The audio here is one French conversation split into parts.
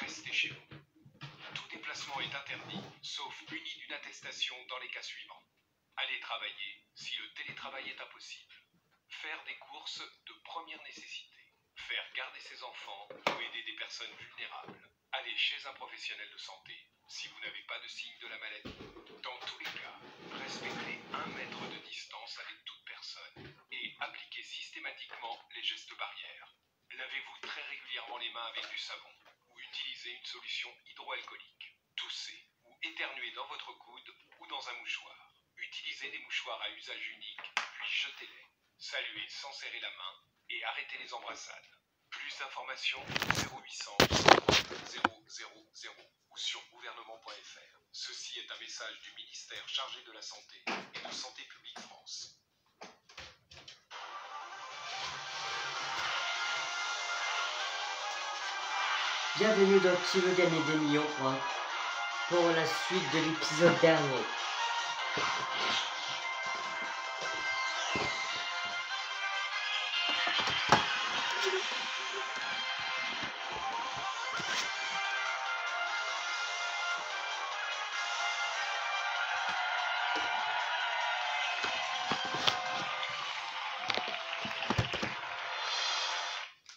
restez chez vous. Tout déplacement est interdit, sauf muni d'une attestation dans les cas suivants. Allez travailler si le télétravail est impossible. Faire des courses de première nécessité. Faire garder ses enfants ou aider des personnes vulnérables. Aller chez un professionnel de santé si vous n'avez pas de signe de la maladie. Dans tous les cas, respectez 1 mètre de distance avec toute personne et appliquez systématiquement les gestes barrières. Lavez-vous très régulièrement les mains avec du savon ou utilisez une solution hydroalcoolique. Toussez ou éternuez dans votre coude ou dans un mouchoir. Utilisez des mouchoirs à usage unique, puis jetez-les. Saluez sans serrer la main et arrêtez les embrassades. Plus d'informations 0800 000 ou sur gouvernement.fr. Ceci est un message du ministère chargé de la Santé et de Santé publique France. Bienvenue dans Qui veut gagner des millions pour la suite de l'épisode dernier.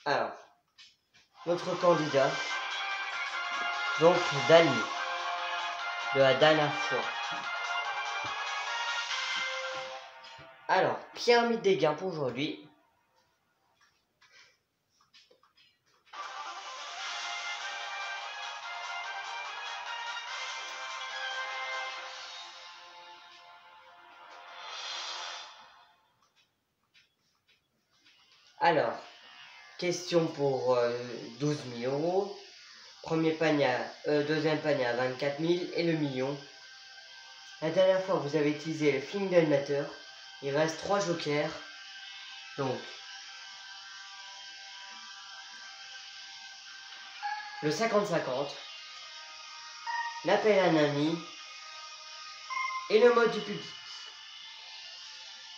Alors, notre candidat, donc Dany, de la dernière fois. Alors, pyramide des gains pour aujourd'hui. Alors, question pour 12 000 euros. Premier panier, deuxième panier à 24 000 et le million. La dernière fois, vous avez utilisé le film d'animateur. Il reste 3 jokers. Donc, le 50-50, l'appel à un ami et le mode du public.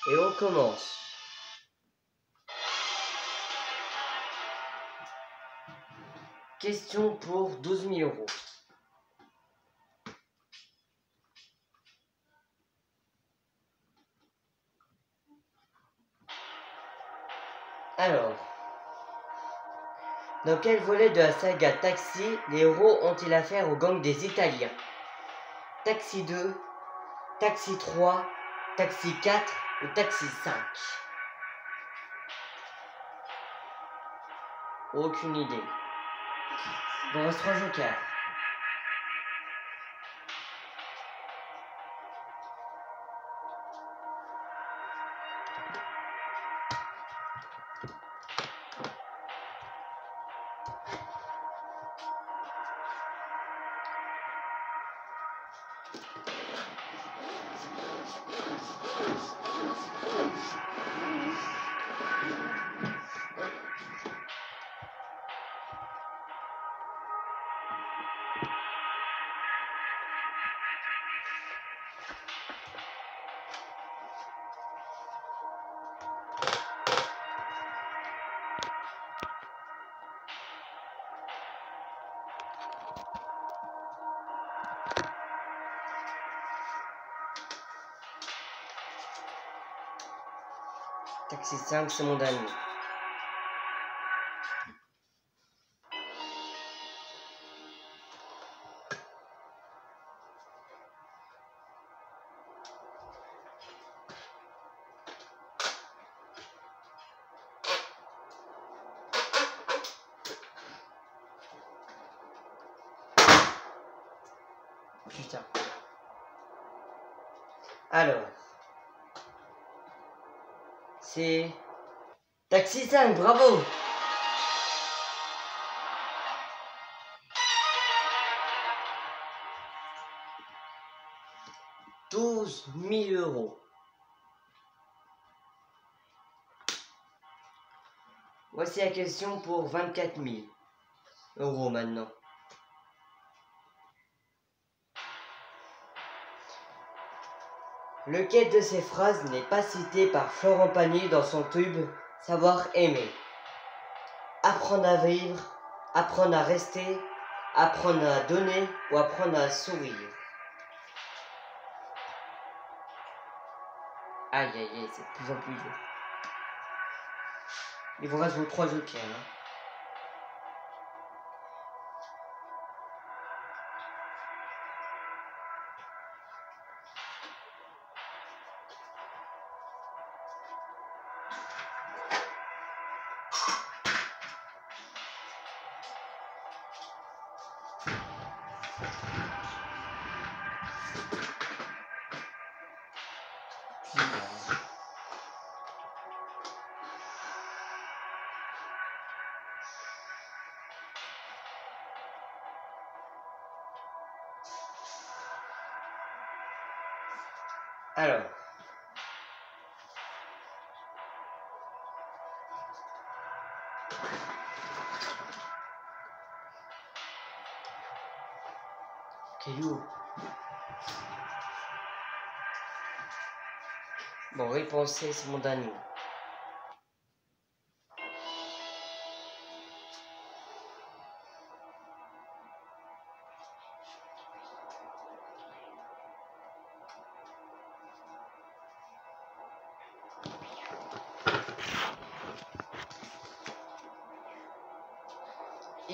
Et on commence. Question pour 12 000 euros. Alors, dans quel volet de la saga Taxi les héros ont-ils affaire au gang des Italiens? Taxi 2, Taxi 3, Taxi 4 ou Taxi 5? Aucune idée. Il vous reste 3 jokers. Taxi 5, c'est mon dernier. Putain. Alors, c'est Taxi 5, bravo! « 12 000 euros. Voici la question pour 24 000 euros maintenant. Lequel de ces phrases n'est pas cité par Florent Pagny dans son tube Savoir aimer? Apprendre à vivre, apprendre à rester, Apprendre à donner ou apprendre à sourire. Aïe aïe aïe, c'est de plus en plus dur. Il vous reste vos 3 jokers. Hein. Alors. Caillou. Bon, réponsez, c'est mon dernier.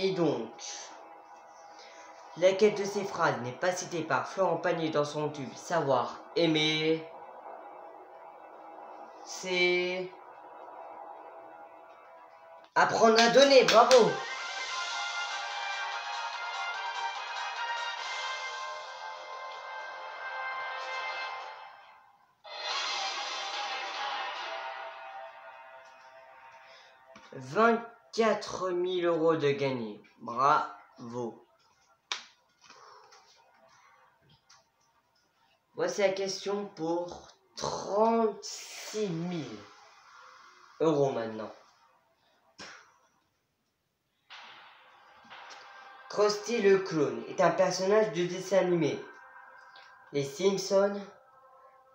Et donc, laquelle de ces phrases n'est pas citée par Florent Pagny dans son tube Savoir aimer? C'est apprendre à donner, bravo! « 24 000 € de gagné. Bravo. Voici la question pour 36 000 € maintenant. Krusty le clown est un personnage de dessin animé. Les Simpsons,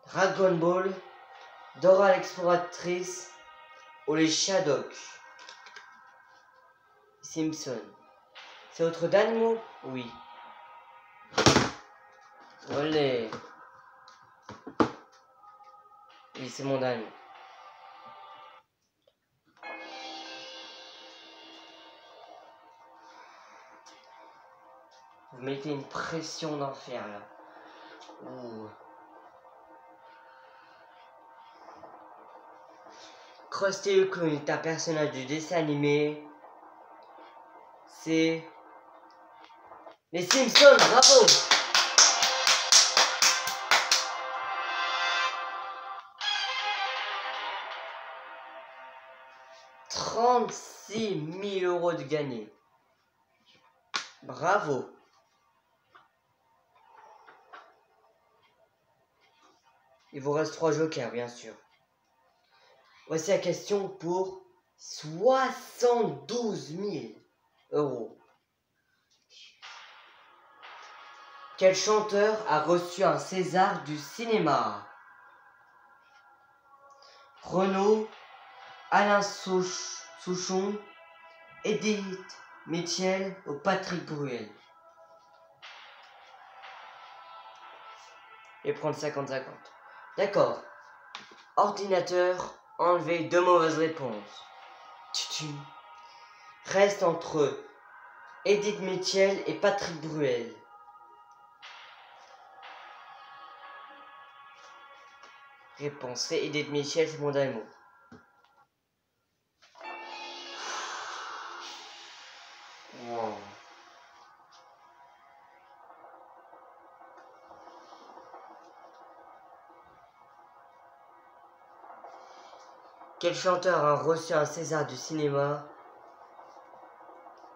Dragon Ball, Dora l'exploratrice ou les Shadocks. Simpson. C'est votre dernier mot? Oui. Olé. Oui, c'est mon dernier. Vous mettez une pression d'enfer là. Ouh. Krusty le clown est un personnage du dessin animé. C'est les Simpsons, bravo! « 36 000 € de gagné. Bravo. Il vous reste 3 jokers, bien sûr. Voici la question pour 72 000 €. Quel chanteur a reçu un César du cinéma? Renaud, Alain Souchon, Edith Mitchell ou Patrick Bruel? Et prendre 50-50. D'accord. Ordinateur, enlever 2 mauvaises réponses. Reste entre Edith Mitchell et Patrick Bruel. Réponse c'est Edith Mitchell, c'est mon dernier mot. Wow. Quel chanteur a reçu un César du cinéma?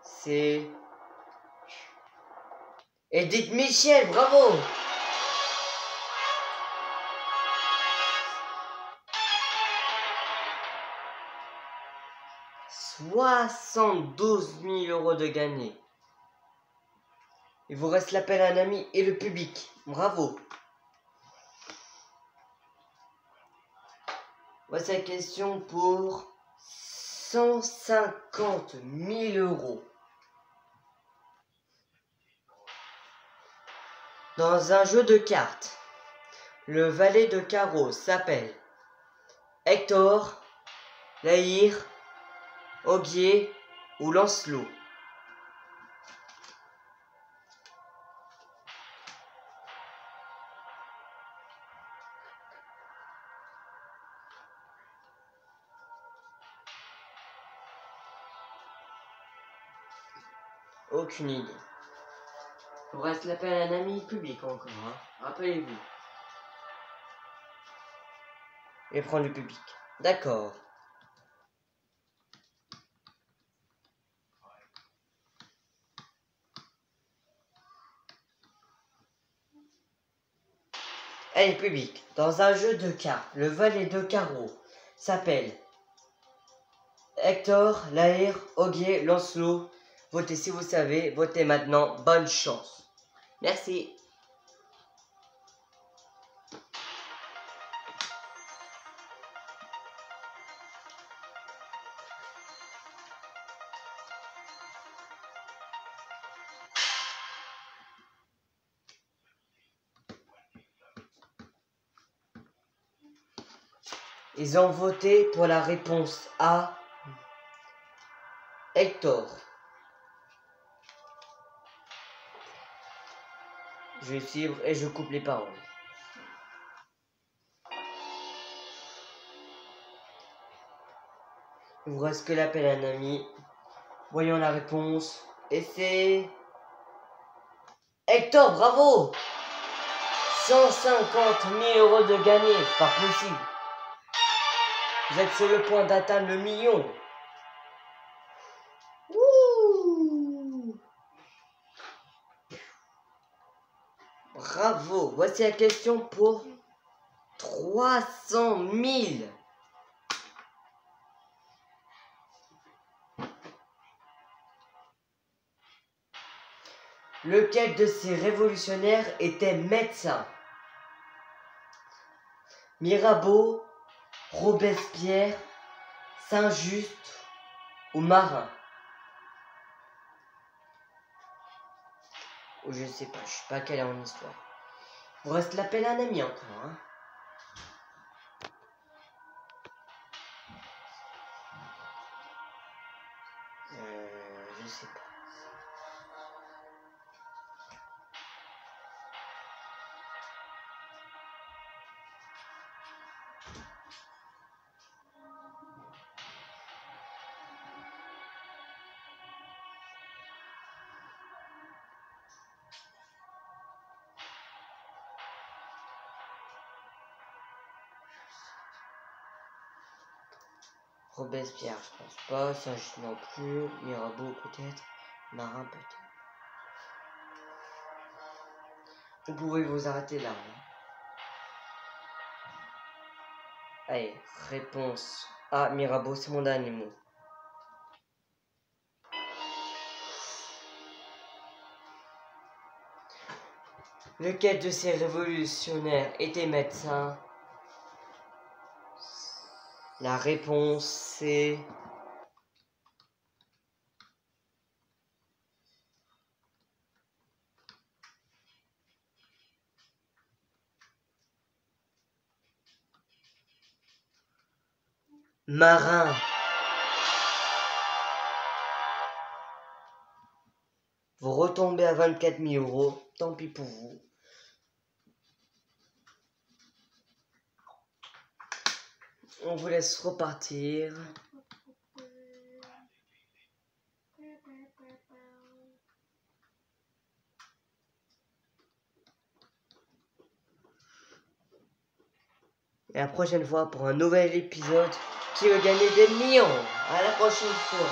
C'est Edith Mitchell, bravo! « 72 000 € de gagné. Il vous reste l'appel à un ami et le public. Bravo. Voici la question pour 150 000 €. Dans un jeu de cartes, le valet de carreau s'appelle Hector, Lahir, Ogier ou Lancelot. Aucune idée. Il vous reste l'appel à un ami public encore, hein. Rappelez-vous. Et prendre le public. D'accord. Allez, public. Dans un jeu de cartes, le valet de carreau s'appelle Hector, Lahir, Ogier, Lancelot. Votez si vous savez. Votez maintenant. Bonne chance. Merci. Ils ont voté pour la réponse A. Hector. Je vais suivre et je coupe les paroles. Il vous reste que l'appel à un ami. Voyons la réponse. Et c'est... Hector, bravo! 150 000 € de gagné, c'est pas possible. Vous êtes sur le point d'atteindre le million. Ouh. Bravo. Voici la question pour 300 000. Lequel de ces révolutionnaires était médecin? Mirabeau, Robespierre, Saint-Just ou Marin? Ou je sais pas, je suis pas calé en histoire. Vous reste l'appel à un ami encore, hein. Je sais pas. Robespierre, je pense pas. Saint-Just non plus. Mirabeau peut-être. Marin peut-être. Vous pouvez vous arrêter là. Hein. Allez, réponse A. Mirabeau, c'est mon dernier mot. Lequel de ces révolutionnaires était médecin? La réponse c'est... Marin. Vous retombez à 24 000 €. Tant pis pour vous. On vous laisse repartir. Et la prochaine fois pour un nouvel épisode qui va gagner des millions. À la prochaine fois.